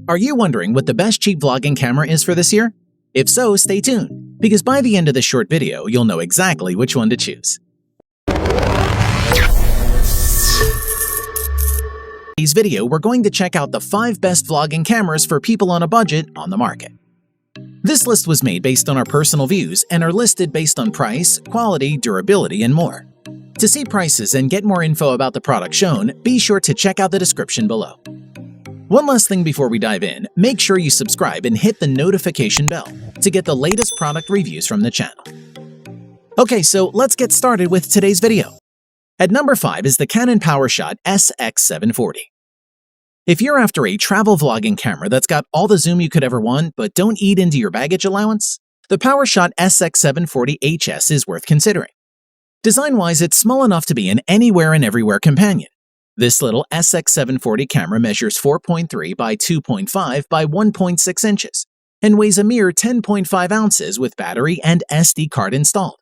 Are you wondering what the best cheap vlogging camera is for this year? If so, stay tuned, because by the end of this short video, you'll know exactly which one to choose. In today's video, we're going to check out the 5 best vlogging cameras for people on a budget on the market. This list was made based on our personal views and are listed based on price, quality, durability, and more. To see prices and get more info about the product shown, be sure to check out the description below. One last thing before we dive in, make sure you subscribe and hit the notification bell to get the latest product reviews from the channel. Okay, so let's get started with today's video. At number 5 is the Canon PowerShot SX740. If you're after a travel vlogging camera that's got all the zoom you could ever want but don't eat into your baggage allowance, the PowerShot SX740HS is worth considering. Design-wise, it's small enough to be an anywhere and everywhere companion. This little SX740 camera measures 4.3 by 2.5 by 1.6 inches and weighs a mere 10.5 ounces with battery and SD card installed.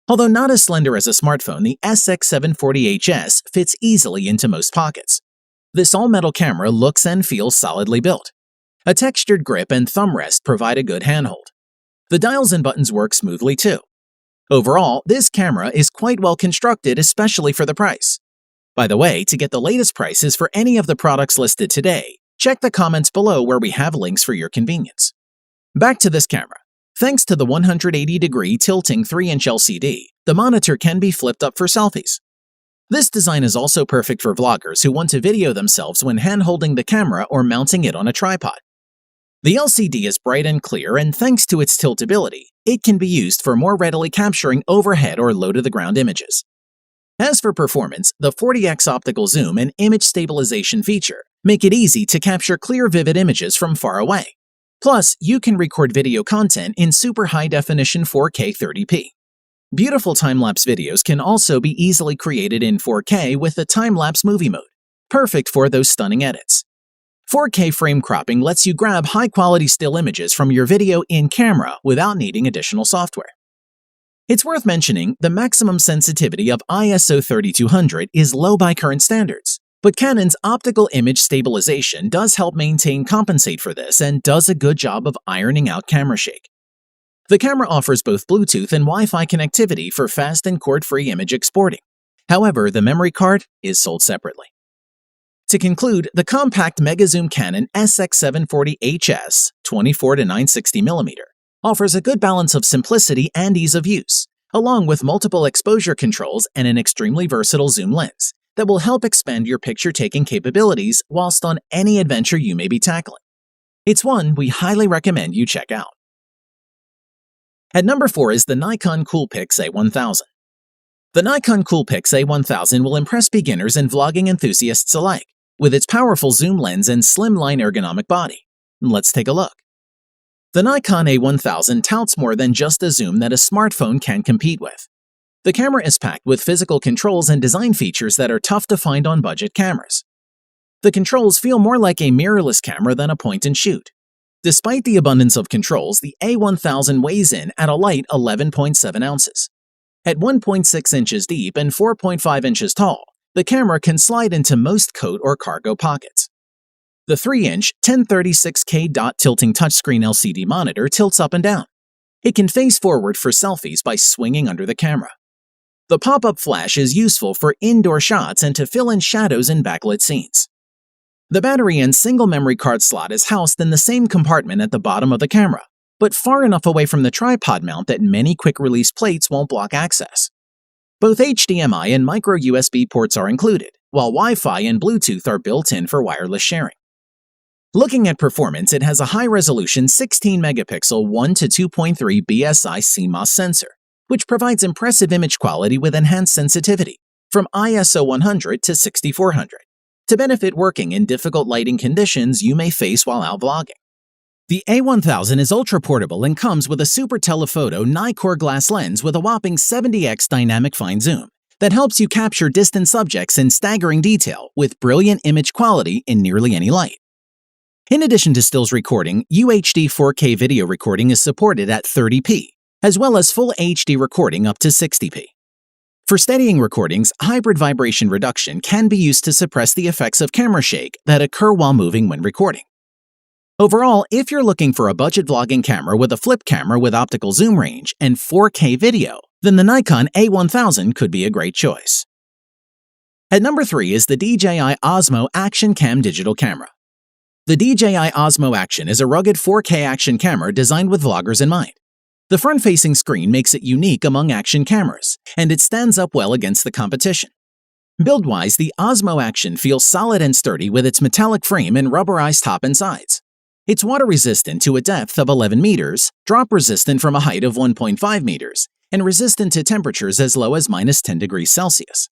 Although not as slender as a smartphone, the SX740HS fits easily into most pockets. This all-metal camera looks and feels solidly built. A textured grip and thumb rest provide a good handhold. The dials and buttons work smoothly too. Overall, this camera is quite well constructed, especially for the price. By the way, to get the latest prices for any of the products listed today, check the comments below where we have links for your convenience. Back to this camera. Thanks to the 180-degree tilting 3-inch LCD, the monitor can be flipped up for selfies. This design is also perfect for vloggers who want to video themselves when hand-holding the camera or mounting it on a tripod. The LCD is bright and clear, and thanks to its tiltability, it can be used for more readily capturing overhead or low-to-the-ground images. As for performance, the 40x optical zoom and image stabilization feature make it easy to capture clear, vivid images from far away. Plus, you can record video content in super high-definition 4K 30p. Beautiful time-lapse videos can also be easily created in 4K with the time-lapse movie mode, perfect for those stunning edits. 4K frame cropping lets you grab high-quality still images from your video in camera without needing additional software. It's worth mentioning the maximum sensitivity of ISO 3200 is low by current standards, but Canon's optical image stabilization does help compensate for this and does a good job of ironing out camera shake. The camera offers both Bluetooth and Wi-Fi connectivity for fast and cord-free image exporting. However, the memory card is sold separately. To conclude, the compact Mega Zoom Canon SX740HS 24-960mm offers a good balance of simplicity and ease of use, along with multiple exposure controls and an extremely versatile zoom lens that will help expand your picture-taking capabilities whilst on any adventure you may be tackling. It's one we highly recommend you check out. At number 4 is the Nikon Coolpix A1000. The Nikon Coolpix A1000 will impress beginners and vlogging enthusiasts alike with its powerful zoom lens and slimline ergonomic body. Let's take a look. The Nikon A1000 touts more than just a zoom that a smartphone can compete with. The camera is packed with physical controls and design features that are tough to find on budget cameras. The controls feel more like a mirrorless camera than a point-and-shoot. Despite the abundance of controls, the A1000 weighs in at a light 11.7 ounces. At 1.6 inches deep and 4.5 inches tall, the camera can slide into most coat or cargo pockets. The 3-inch 1036K dot tilting touchscreen LCD monitor tilts up and down. It can face forward for selfies by swinging under the camera. The pop-up flash is useful for indoor shots and to fill in shadows in backlit scenes. The battery and single memory card slot is housed in the same compartment at the bottom of the camera, but far enough away from the tripod mount that many quick-release plates won't block access. Both HDMI and micro USB ports are included, while Wi-Fi and Bluetooth are built in for wireless sharing. Looking at performance, it has a high-resolution 16-megapixel 1:2.3 BSI CMOS sensor, which provides impressive image quality with enhanced sensitivity, from ISO 100 to 6400, to benefit working in difficult lighting conditions you may face while out vlogging. The A1000 is ultra-portable and comes with a super telephoto Nikkor glass lens with a whopping 70x dynamic fine zoom that helps you capture distant subjects in staggering detail with brilliant image quality in nearly any light. In addition to stills recording, UHD 4K video recording is supported at 30p, as well as full HD recording up to 60p. For steadying recordings, hybrid vibration reduction can be used to suppress the effects of camera shake that occur while moving when recording. Overall, if you're looking for a budget vlogging camera with a flip camera with optical zoom range and 4K video, then the Nikon A1000 could be a great choice. At number 3 is the DJI Osmo Action Cam digital camera. The DJI Osmo Action is a rugged 4K action camera designed with vloggers in mind. The front-facing screen makes it unique among action cameras, and it stands up well against the competition. Build-wise, the Osmo Action feels solid and sturdy with its metallic frame and rubberized top and sides. It's water-resistant to a depth of 11 meters, drop-resistant from a height of 1.5 meters, and resistant to temperatures as low as -10 degrees Celsius.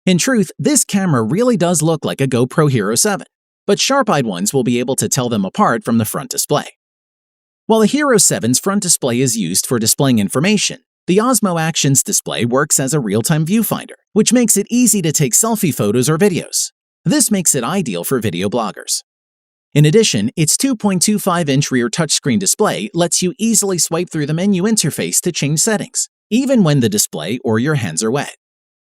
In truth, this camera really does look like a GoPro Hero 7, but sharp-eyed ones will be able to tell them apart from the front display. While the Hero 7's front display is used for displaying information, the Osmo Action's display works as a real-time viewfinder, which makes it easy to take selfie photos or videos. This makes it ideal for video bloggers. In addition, its 2.25-inch rear touchscreen display lets you easily swipe through the menu interface to change settings, even when the display or your hands are wet.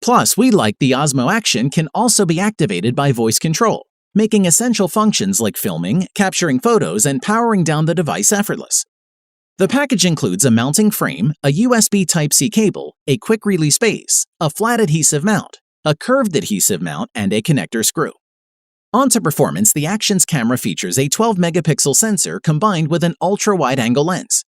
Plus, we like the Osmo Action can also be activated by voice control, making essential functions like filming, capturing photos, and powering down the device effortless. The package includes a mounting frame, a USB Type-C cable, a quick-release base, a flat adhesive mount, a curved adhesive mount, and a connector screw. On to performance, the Action's camera features a 12-megapixel sensor combined with an ultra-wide-angle lens.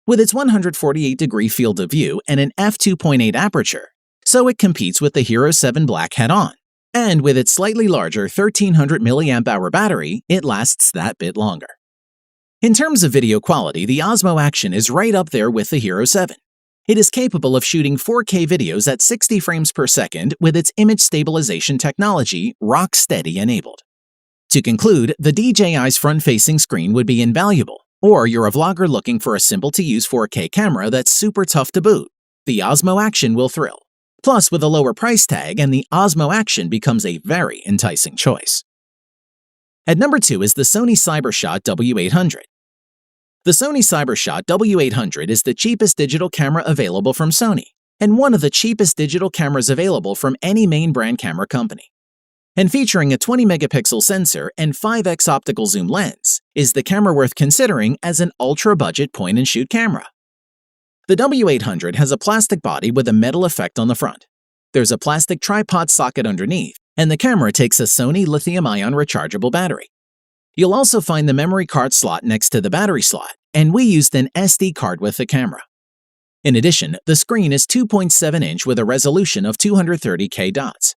With its 148-degree field of view and an f2.8 aperture, so it competes with the Hero 7 Black head-on. And with its slightly larger 1300 mAh battery, it lasts that bit longer. In terms of video quality, the Osmo Action is right up there with the Hero 7. It is capable of shooting 4K videos at 60 frames per second with its image stabilization technology Rocksteady enabled. To conclude, the DJI's front-facing screen would be invaluable, or you're a vlogger looking for a simple-to-use 4K camera that's super tough to boot. The Osmo Action will thrill. Plus, with a lower price tag, and the Osmo Action becomes a very enticing choice. At number 2 is the Sony CyberShot W800. The Sony CyberShot W800 is the cheapest digital camera available from Sony, and one of the cheapest digital cameras available from any main brand camera company. And featuring a 20-megapixel sensor and 5x optical zoom lens, is the camera worth considering as an ultra-budget point-and-shoot camera. The W800 has a plastic body with a metal effect on the front. There's a plastic tripod socket underneath, and the camera takes a Sony lithium-ion rechargeable battery. You'll also find the memory card slot next to the battery slot, and we used an SD card with the camera. In addition, the screen is 2.7-inch with a resolution of 230K dots.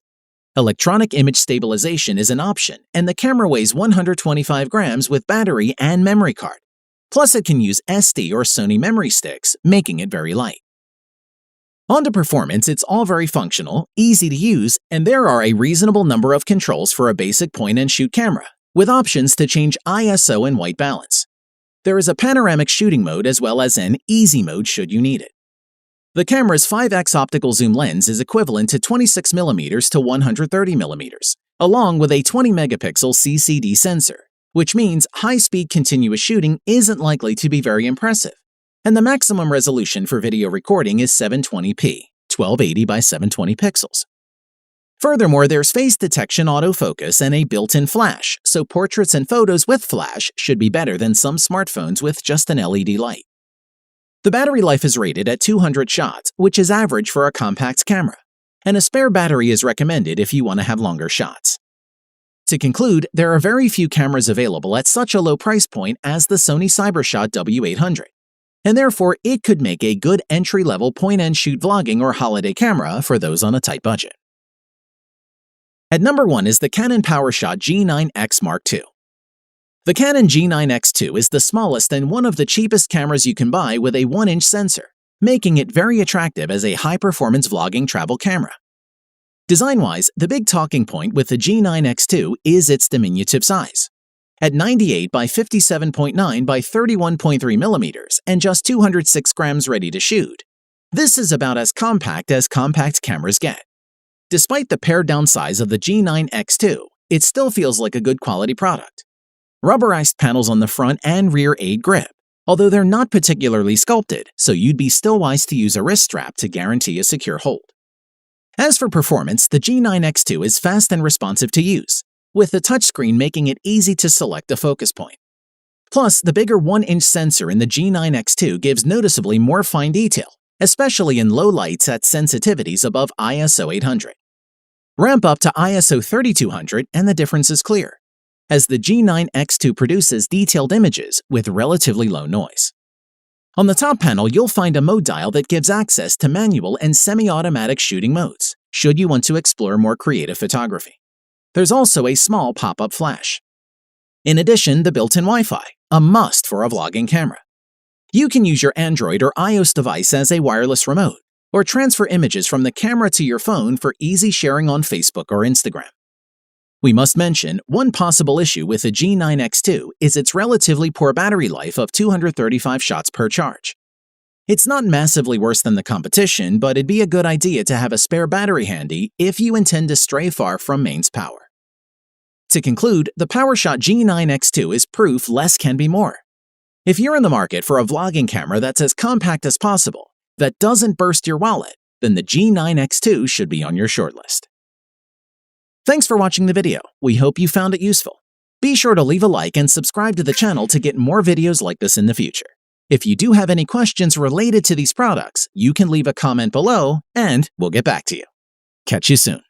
Electronic image stabilization is an option, and the camera weighs 125 grams with battery and memory card. Plus, it can use SD or Sony memory sticks, making it very light. On to performance, it's all very functional, easy to use, and there are a reasonable number of controls for a basic point-and-shoot camera, with options to change ISO and white balance. There is a panoramic shooting mode as well as an easy mode should you need it. The camera's 5x optical zoom lens is equivalent to 26mm to 130mm, along with a 20-megapixel CCD sensor, which means high-speed continuous shooting isn't likely to be very impressive, and the maximum resolution for video recording is 720p, 1280 by 720 pixels. Furthermore, there's face detection autofocus and a built-in flash, so portraits and photos with flash should be better than some smartphones with just an LED light. The battery life is rated at 200 shots, which is average for a compact camera, and a spare battery is recommended if you want to have longer shots. To conclude, there are very few cameras available at such a low price point as the Sony CyberShot W800, and therefore it could make a good entry-level point-and-shoot vlogging or holiday camera for those on a tight budget. At number 1 is the Canon PowerShot G9X Mark II. The Canon G9X2 is the smallest and one of the cheapest cameras you can buy with a 1-inch sensor, making it very attractive as a high-performance vlogging travel camera. Design-wise, the big talking point with the G9X2 is its diminutive size. At 98 by 57.9 by 31.3 millimeters and just 206 grams ready to shoot, this is about as compact cameras get. Despite the pared-down size of the G9X2, it still feels like a good quality product. Rubberized panels on the front and rear aid grip, although they're not particularly sculpted, so you'd be still wise to use a wrist strap to guarantee a secure hold. As for performance, the G9X2 is fast and responsive to use, with the touchscreen making it easy to select a focus point. Plus, the bigger 1-inch sensor in the G9X2 gives noticeably more fine detail, especially in low lights at sensitivities above ISO 800. Ramp up to ISO 3200 and the difference is clear, as the G9X2 produces detailed images with relatively low noise. On the top panel, you'll find a mode dial that gives access to manual and semi-automatic shooting modes, should you want to explore more creative photography. There's also a small pop-up flash. In addition, the built-in Wi-Fi, a must for a vlogging camera. You can use your Android or iOS device as a wireless remote, or transfer images from the camera to your phone for easy sharing on Facebook or Instagram. We must mention, one possible issue with the G9X2 is its relatively poor battery life of 235 shots per charge. It's not massively worse than the competition, but it'd be a good idea to have a spare battery handy if you intend to stray far from mains power. To conclude, the PowerShot G9X2 is proof less can be more. If you're in the market for a vlogging camera that's as compact as possible, that doesn't burst your wallet, then the G9X2 should be on your shortlist. Thanks for watching the video. We hope you found it useful. Be sure to leave a like and subscribe to the channel to get more videos like this in the future. If you do have any questions related to these products, you can leave a comment below and we'll get back to you. Catch you soon.